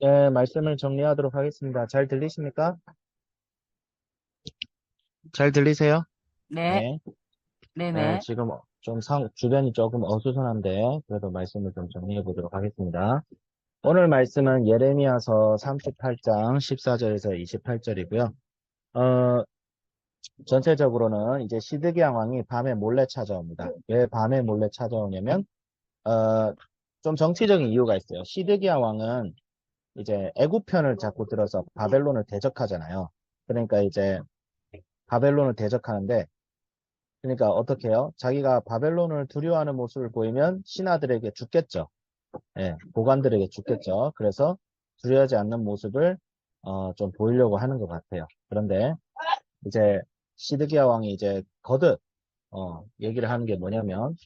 네, 말씀을 정리하도록 하겠습니다. 잘 들리십니까? 잘 들리세요? 네, 네. 네, 네네. 지금 좀 주변이 조금 어수선한데, 그래도 말씀을 좀 정리해 보도록 하겠습니다. 오늘 말씀은 예레미야서 38장 14절에서 28절이고요. 어, 전체적으로는 이제 시드기야 왕이 밤에 몰래 찾아옵니다. 왜 밤에 몰래 찾아오냐면, 어, 좀 정치적인 이유가 있어요. 시드기야 왕은 이제 애굽편을 자꾸 들어서 바벨론을 대적하잖아요. 그러니까 이제 바벨론을 대적하는데, 그러니까 어떻게 해요? 자기가 바벨론을 두려워하는 모습을 보이면 신하들에게 죽겠죠. 예, 고관들에게 죽겠죠. 그래서 두려워하지 않는 모습을 좀 보이려고 하는 것 같아요. 그런데 이제 시드기야 왕이 이제 거듭 얘기를 하는 게 뭐냐면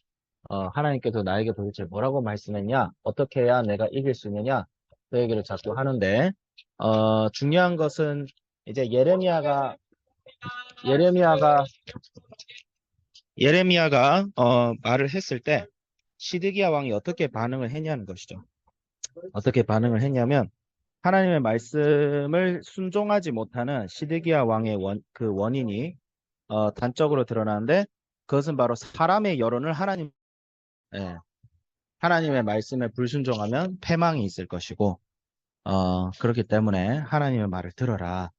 하나님께서 나에게 도대체 뭐라고 말씀했냐? 어떻게 해야 내가 이길 수 있느냐? 그 얘기를 자꾸 하는데 중요한 것은 이제 예레미야가 말을 했을 때 시드기야 왕이 어떻게 반응을 했냐는 것이죠. 어떻게 반응을 했냐면 하나님의 말씀을 순종하지 못하는 시드기야 왕의 그 원인이 단적으로 드러나는데 그것은 바로 사람의 여론을 예, 하나님의 말씀에 불순종하면 패망이 있을 것이고 그렇기 때문에 하나님의 말을 들어라.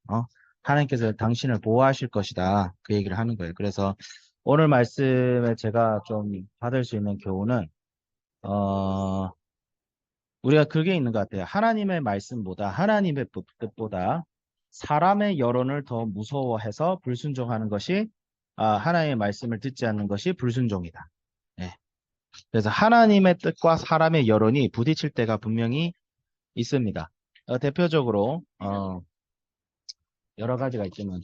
하나님께서 당신을 보호하실 것이다. 그 얘기를 하는 거예요. 그래서 오늘 말씀에 제가 좀 받을 수 있는 교훈은 어, 우리가 그게 있는 것 같아요. 하나님의 말씀보다 하나님의 뜻보다 사람의 여론을 더 무서워해서 불순종하는 것이 하나님의 말씀을 듣지 않는 것이 불순종이다. 예. 그래서 하나님의 뜻과 사람의 여론이 부딪힐 때가 분명히 있습니다. 대표적으로 여러 가지가 있지만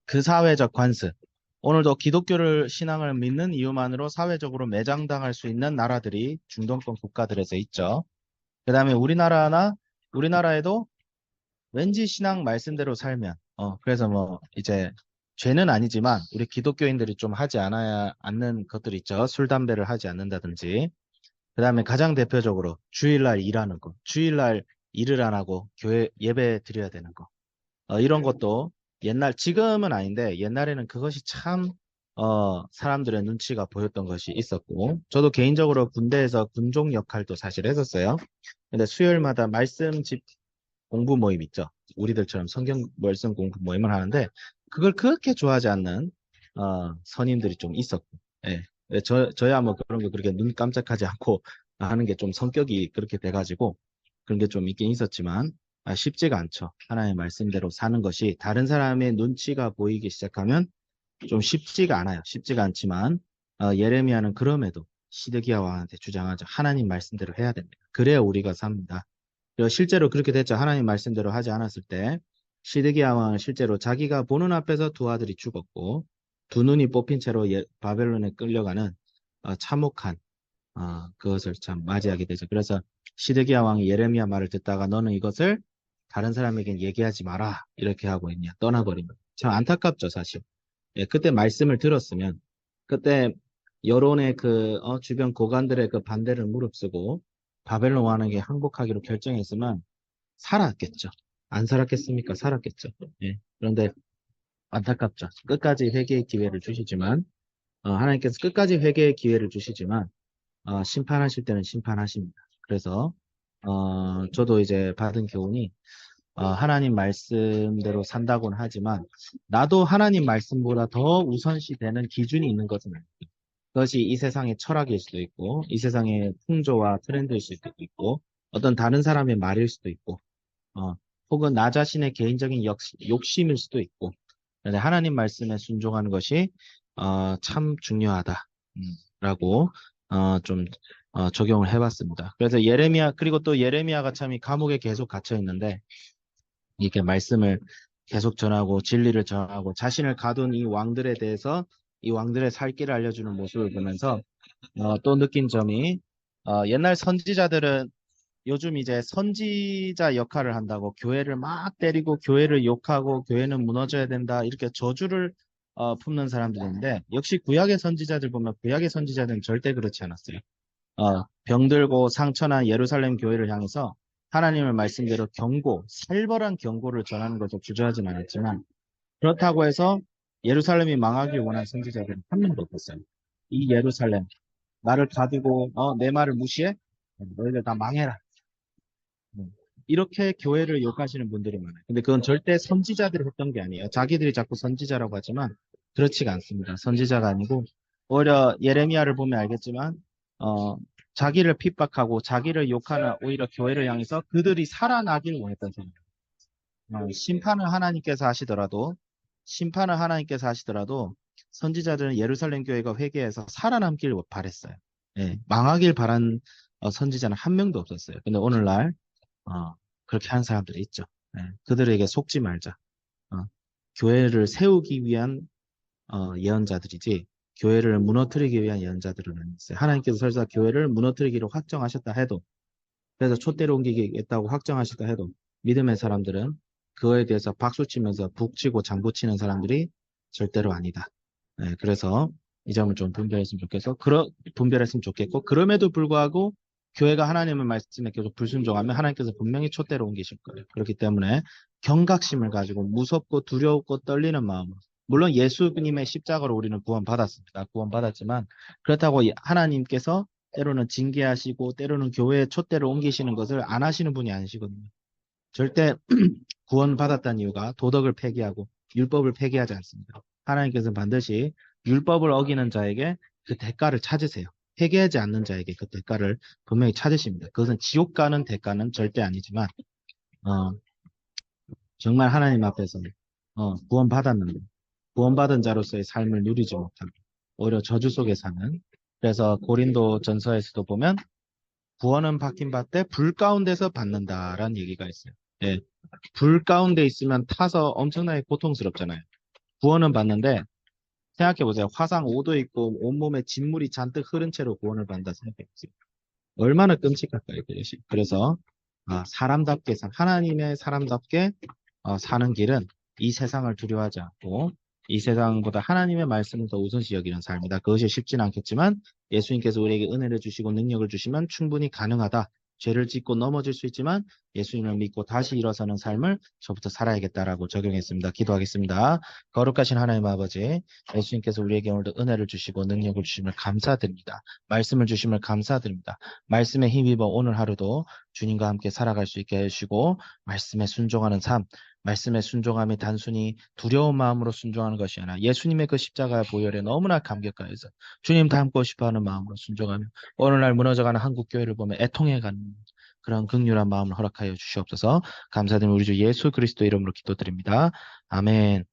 그 사회적 관습. 오늘도 기독교를 신앙을 믿는 이유만으로 사회적으로 매장당할 수 있는 나라들이 중동권 국가들에서 있죠. 그 다음에 우리나라에도 왠지 신앙 말씀대로 살면, 그래서 뭐, 이제, 죄는 아니지만, 우리 기독교인들이 좀 하지 않아야 않는 것들 있죠. 술, 담배를 하지 않는다든지. 그 다음에 가장 대표적으로, 주일날 일하는 거. 주일날 일을 안 하고, 교회 예배 드려야 되는 거. 이런 것도 지금은 아닌데, 옛날에는 그것이 참, 사람들의 눈치가 보였던 것이 있었고, 저도 개인적으로 군대에서 군종 역할도 사실 했었어요. 근데 수요일마다 공부 모임 있죠. 우리들처럼 성경 말씀 공부 모임을 하는데 그걸 그렇게 좋아하지 않는 선임들이 좀 있었고, 예. 저야 뭐 그런 거 그렇게 눈 깜짝하지 않고 하는 게 좀 성격이 그렇게 돼가지고 그런 게 좀 있긴 있었지만 쉽지가 않죠. 하나님의 말씀대로 사는 것이 다른 사람의 눈치가 보이기 시작하면 좀 쉽지가 않아요. 쉽지가 않지만 예레미야는 그럼에도 시드기야 왕한테 주장하죠. 하나님 말씀대로 해야 됩니다. 그래야 우리가 삽니다. 실제로 그렇게 됐죠. 하나님 말씀대로 하지 않았을 때 시드기야 왕은 실제로 자기가 보는 앞에서 두 아들이 죽었고 두 눈이 뽑힌 채로 바벨론에 끌려가는 참혹한 그것을 참 맞이하게 되죠. 그래서 시드기야 왕이 예레미야 말을 듣다가 너는 이것을 다른 사람에게 얘기하지 마라 이렇게 하고 있냐 떠나버린 거예요. 참 안타깝죠, 사실. 예, 그때 말씀을 들었으면 그때 여론의 주변 고관들의 그 반대를 무릅쓰고 바벨론 왕에게 항복하기로 결정했으면 살았겠죠. 안 살았겠습니까? 살았겠죠. 예. 그런데 안타깝죠. 끝까지 회개의 기회를 주시지만 하나님께서 끝까지 회개의 기회를 주시지만 심판하실 때는 심판하십니다. 그래서 저도 이제 받은 교훈이 하나님 말씀대로 산다고는 하지만 나도 하나님 말씀보다 더 우선시 되는 기준이 있는 것은 아니에요. 그것이 이 세상의 철학일 수도 있고 이 세상의 풍조와 트렌드일 수도 있고 어떤 다른 사람의 말일 수도 있고 어, 혹은 나 자신의 개인적인 욕심일 수도 있고 그런데 하나님 말씀에 순종하는 것이 참 중요하다 라고 좀 적용을 해봤습니다. 그래서 그리고 또 예레미야가 참 이 감옥에 계속 갇혀 있는데 이렇게 말씀을 계속 전하고 진리를 전하고 자신을 가둔 이 왕들에 대해서 이 왕들의 살 길을 알려주는 모습을 보면서 또 느낀 점이 옛날 선지자들은 요즘 이제 선지자 역할을 한다고 교회를 막 때리고 교회를 욕하고 교회는 무너져야 된다 이렇게 저주를 품는 사람들인데 역시 구약의 선지자들 보면 구약의 선지자들은 절대 그렇지 않았어요. 병들고 상처난 예루살렘 교회를 향해서 하나님의 말씀대로 경고, 살벌한 경고를 전하는 것을 주저하진 않았지만 그렇다고 해서 예루살렘이 망하길 원한 선지자들은 한 명도 없었어요. 이 예루살렘, 나를 가두고 내 말을 무시해? 너희들 다 망해라. 이렇게 교회를 욕하시는 분들이 많아요. 근데 그건 절대 선지자들이 했던 게 아니에요. 자기들이 자꾸 선지자라고 하지만 그렇지가 않습니다. 선지자가 아니고 오히려 예레미야를 보면 알겠지만 어, 자기를 핍박하고 자기를 욕하는 오히려 교회를 향해서 그들이 살아나길 원했던 사람이에요. 심판을 하나님께서 하시더라도 선지자들은 예루살렘 교회가 회개해서 살아남길 바랬어요. 예, 망하길 바란 선지자는 한 명도 없었어요. 근데 오늘날 어, 그렇게 하는 사람들이 있죠. 예, 그들에게 속지 말자. 어, 교회를 세우기 위한 예언자들이지 교회를 무너뜨리기 위한 예언자들은 아니었어요. 하나님께서 설사 교회를 무너뜨리기로 확정하셨다 해도 그래서 촛대를 옮기겠다고 확정하셨다 해도 믿음의 사람들은 그거에 대해서 박수치면서 북치고 장구치는 사람들이 절대로 아니다. 예, 그래서 이 점을 좀 분별했으면 좋겠고 그럼에도 불구하고 교회가 하나님의 말씀에 계속 불순종하면 하나님께서 분명히 촛대를 옮기실 거예요. 그렇기 때문에 경각심을 가지고 무섭고 두렵고 떨리는 마음으로 물론 예수님의 십자가로 우리는 구원받았습니다. 구원받았지만 그렇다고 하나님께서 때로는 징계하시고 때로는 교회에 촛대를 옮기시는 것을 안 하시는 분이 아니시거든요. 절대 구원받았다는 이유가 도덕을 폐기하고 율법을 폐기하지 않습니다. 하나님께서는 반드시 율법을 어기는 자에게 그 대가를 찾으세요. 회개하지 않는 자에게 그 대가를 분명히 찾으십니다. 그것은 지옥 가는 대가는 절대 아니지만 어, 정말 하나님 앞에서 구원받았는데 구원받은 자로서의 삶을 누리지 못하고 오히려 저주 속에 사는 그래서 고린도 전서에서도 보면 구원은 받긴 받되 불 가운데서 받는다라는 얘기가 있어요. 예, 불 가운데 있으면 타서 엄청나게 고통스럽잖아요. 구원은 받는데 생각해 보세요. 화상 5도 있고 온몸에 진물이 잔뜩 흐른 채로 구원을 받는다 생각해 보세요. 얼마나 끔찍할까요, 그것이. 그래서 사람답게 하나님의 사람답게 사는 길은 이 세상을 두려워하지 않고 이 세상보다 하나님의 말씀을 더 우선시 여기는 삶이다. 그것이 쉽지는 않겠지만 예수님께서 우리에게 은혜를 주시고 능력을 주시면 충분히 가능하다. 죄를 짓고 넘어질 수 있지만 예수님을 믿고 다시 일어서는 삶을 저부터 살아야겠다라고 적용했습니다. 기도하겠습니다. 거룩하신 하나님 아버지, 예수님께서 우리에게 오늘도 은혜를 주시고 능력을 주심을 감사드립니다. 말씀을 주심을 감사드립니다. 말씀에 힘입어 오늘 하루도 주님과 함께 살아갈 수 있게 해주시고 말씀에 순종하는 삶, 말씀에 순종함이 단순히 두려운 마음으로 순종하는 것이 아니라 예수님의 그 십자가 보혈에 너무나 감격하여서 주님 닮고 싶어하는 마음으로 순종하며 오늘날 무너져가는 한국교회를 보며 애통해가는 그런 극률한 마음을 허락하여 주시옵소서. 감사드리며 우리 주 예수 그리스도 이름으로 기도드립니다. 아멘.